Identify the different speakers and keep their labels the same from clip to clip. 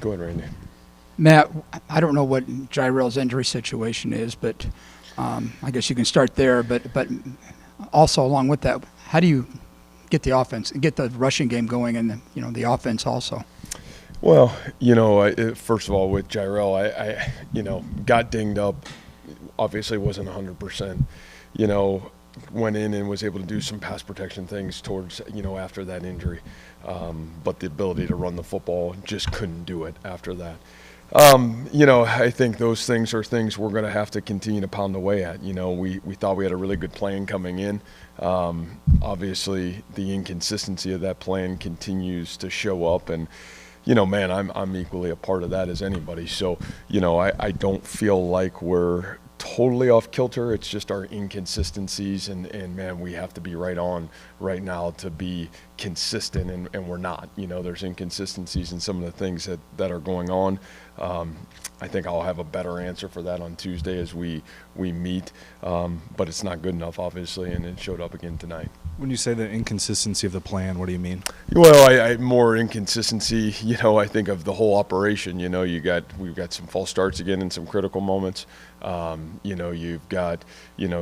Speaker 1: Go ahead, Randy.
Speaker 2: Matt, I don't know what Jairel's injury situation is, but I guess you can start there. But also along with that, how do you get the offense, get the rushing game going, and the offense also?
Speaker 1: Well, first of all, with Jairel, I got dinged up. Obviously, wasn't 100%. Went in and was able to do some pass protection things towards, after that injury. But the ability to run the football, just couldn't do it after that. I think those things are things we're going to have to continue to pound away at. We thought we had a really good plan coming in. Obviously, the inconsistency of that plan continues to show up, and man, I'm equally a part of that as anybody. So, I don't feel like we're totally off kilter. It's just our inconsistencies, and man, we have to be right on right now to be consistent, and we're not. There's inconsistencies in some of the things that are going on. I think I'll have a better answer for that on Tuesday as we meet, but it's not good enough, obviously, and it showed up again tonight.
Speaker 3: When you say the inconsistency of the plan, what do you mean?
Speaker 1: Well, I more inconsistency, I think of the whole operation. We've got some false starts again in some critical moments. You've got,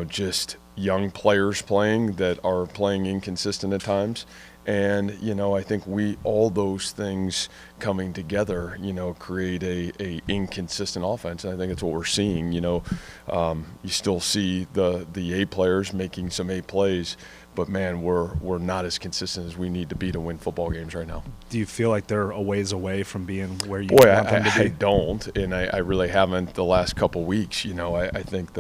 Speaker 1: just young players playing that are playing inconsistent at times. And, I think all those things coming together, create a inconsistent offense. And I think it's what we're seeing. You still see the A players making some A plays, but man, we're not as consistent as we need to be to win football games right now.
Speaker 3: Do you feel like they're a ways away from being where you want them to be?
Speaker 1: I don't, and I really haven't the last couple weeks. I think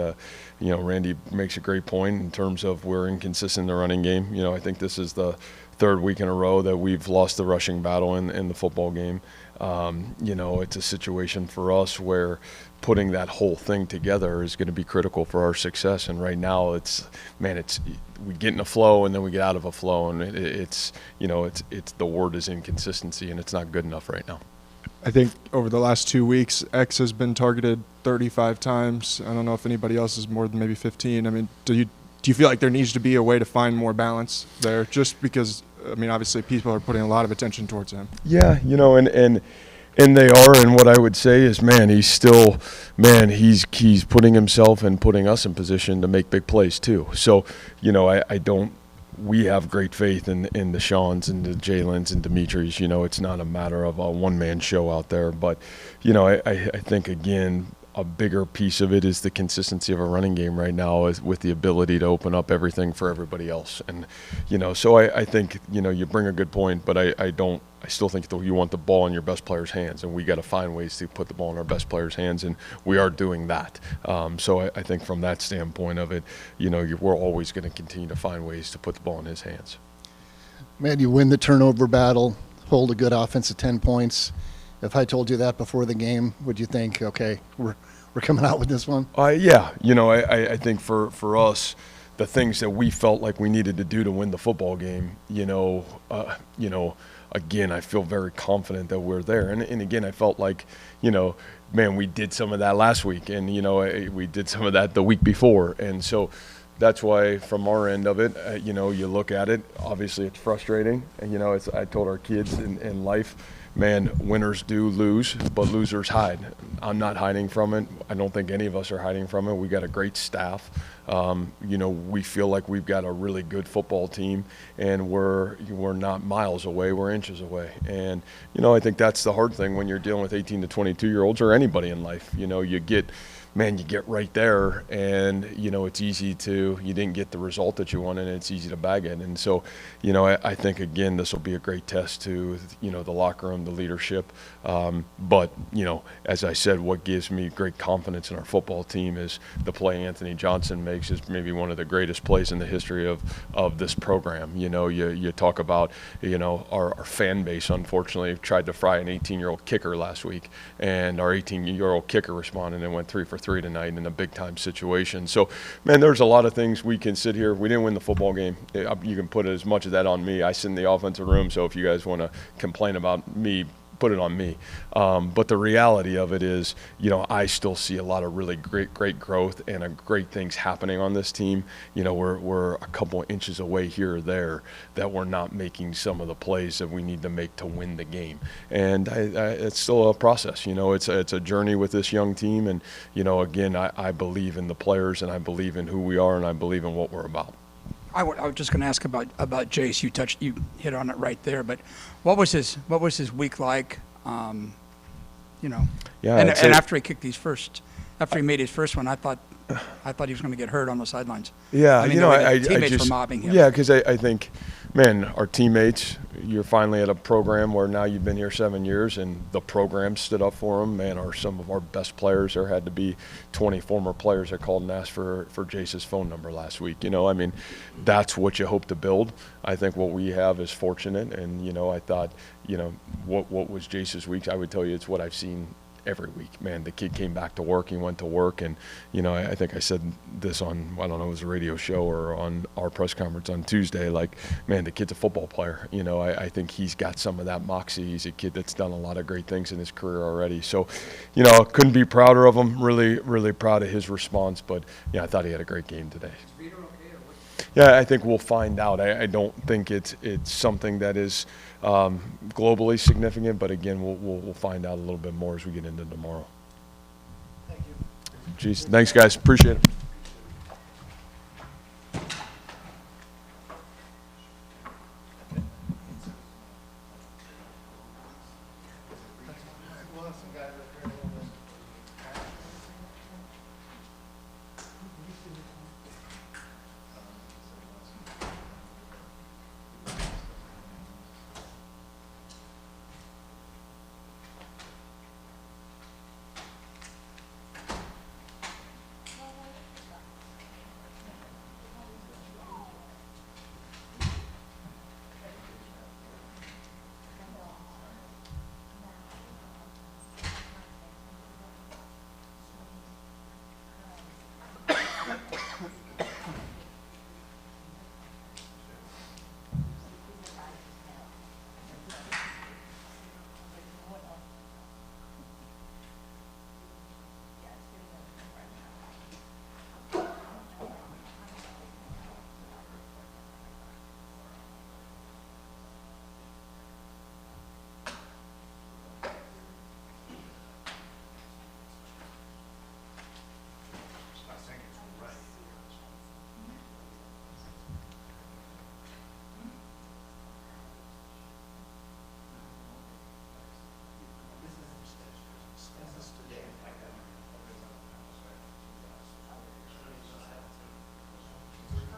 Speaker 1: Randy makes a great point in terms of we're inconsistent in the running game. I think this is the third week in a row that we've lost the rushing battle in the football game. It's a situation for us where putting that whole thing together is going to be critical for our success. And right now, we get in a flow and then we get out of a flow, and it's the word is inconsistency, and it's not good enough right now.
Speaker 4: I think over the last 2 weeks, X has been targeted 35 times. I don't know if anybody else is more than maybe 15. I mean, do you feel like there needs to be a way to find more balance there? Just because, obviously people are putting a lot of attention towards him.
Speaker 1: Yeah, and they are, and what I would say is, he's putting himself and putting us in position to make big plays too. So, we have great faith in the Seans and the Jalen's and Dimitri's. It's not a matter of a one-man show out there, but, I think, again, a bigger piece of it is the consistency of a running game right now with the ability to open up everything for everybody else. And, so I think, you bring a good point, but I still think that you want the ball in your best player's hands, and we got to find ways to put the ball in our best player's hands, and we are doing that. So I think from that standpoint of it, we're always going to continue to find ways to put the ball in his hands.
Speaker 5: Man, you win the turnover battle, hold a good offense of 10 points. If I told you that before the game, would you think, okay, we're coming out with this one?
Speaker 1: Yeah. I think for us, the things that we felt like we needed to do to win the football game, again, I feel very confident that we're there. And again, I felt like, we did some of that last week, and, we did some of that the week before. And so that's why from our end of it, you look at it, obviously it's frustrating. And, I told our kids in life, man, winners do lose, but losers hide. I'm not hiding from it. I don't think any of us are hiding from it. We got a great staff. We feel like we've got a really good football team, and we're not miles away. We're inches away. And, I think that's the hard thing when you're dealing with 18 to 22-year-olds or anybody in life. You get right there, and, it's easy you didn't get the result that you wanted, and it's easy to bag it. And so, I think, again, this will be a great test to, the locker room, the leadership. But, as I said, what gives me great confidence in our football team is the play Anthony Johnson makes is maybe one of the greatest plays in the history of this program. You talk about, our fan base, unfortunately, tried to fry an 18-year-old kicker last week, and our 18-year-old kicker responded and went 3 for 3 tonight in a big-time situation. So, man, there's a lot of things we can sit here. We didn't win the football game. You can put as much of that on me. I sit in the offensive room, so if you guys want to complain about me put it on me. But the reality of it is, you know, I still see a lot of really great growth and great things happening on this team. You know, we're a couple inches away here or there that we're not making some of the plays that we need to make to win the game. And it's still a process. You know, it's a journey with this young team. And, you know, again, I believe in the players, and I believe in who we are, and I believe in what we're about.
Speaker 2: I was just going to ask about Jace. You hit on it right there. But what was his week like? You know,
Speaker 1: Yeah,
Speaker 2: and after he made his first one, I thought he was going to get hurt on the sidelines.
Speaker 1: Yeah,
Speaker 2: I mean,
Speaker 1: you know, I
Speaker 2: teammates
Speaker 1: just
Speaker 2: were mobbing him.
Speaker 1: Yeah, because I think, man, our teammates. You're finally at a program where now you've been here 7 years, and the program stood up for him. Man, are some of our best players. There had to be 20 former players that called and asked for Jace's phone number last week. You know, I mean, that's what you hope to build. I think what we have is fortunate, and you know, I thought, you know, what was Jace's week? I would tell you it's what I've seen every week. Man, the kid came back to work. He went to work, and you know, I think I said this on, I don't know, it was a radio show or on our press conference on Tuesday. Like, man, the kid's a football player. You know, I think he's got some of that moxie. He's a kid that's done a lot of great things in his career already. So, you know, couldn't be prouder of him. Really proud of his response. But yeah, I thought he had a great game today. Yeah, I think we'll find out. I don't think it's something that is globally significant, but again, we'll find out a little bit more as we get into tomorrow. Thank you. Jeez, thanks, guys. Appreciate it.